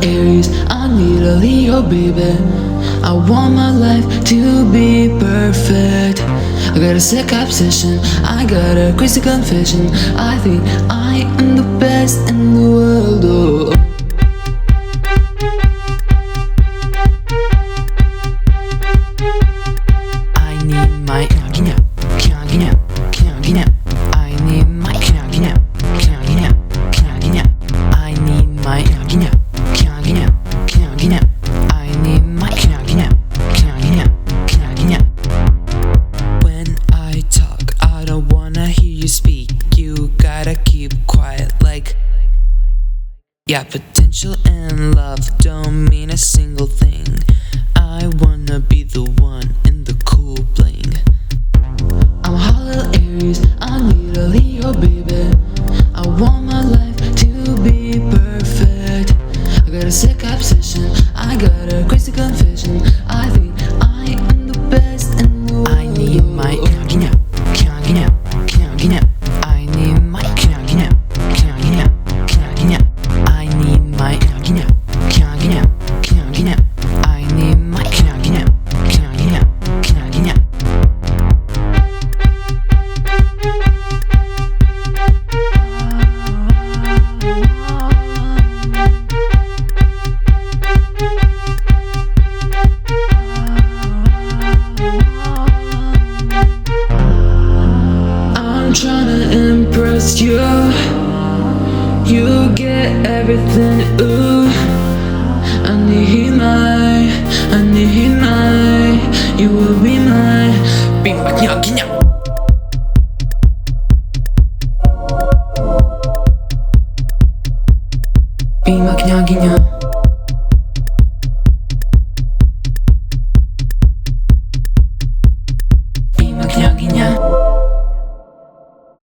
Aries, I need a Leo, baby. I want my life to be perfect. I got a sick obsession, I got a crazy confession. I think I am the best in the world, oh. I need my knaginya, knaginya, knaginya. I need my knaginya, knaginya, knaginya. I need my knaginya, knaginya, knaginya. I need my knaginya, knaginya, knaginya. When I talk, I don't wanna hear you speak. You gotta keep quiet like. Yeah, potential and love don't mean a single thing. I wanna be the one in the cool bling. I'm a hollow Aries, I need a Leo, baby. I want my life to be perfect. I got a sick obsession, I got a crazy confession. I think I am the best in the world. I need my knaginya, knaginya, knaginya. I need my knaginya, knaginya, knaginya. I need my knaginya, knaginya, knaginya. I need my knaginya, knaginya, knaginya. I'm tryna impress you. You get everything, ooh. I need my, you will be my. Be my knaginya. Be my knaginya.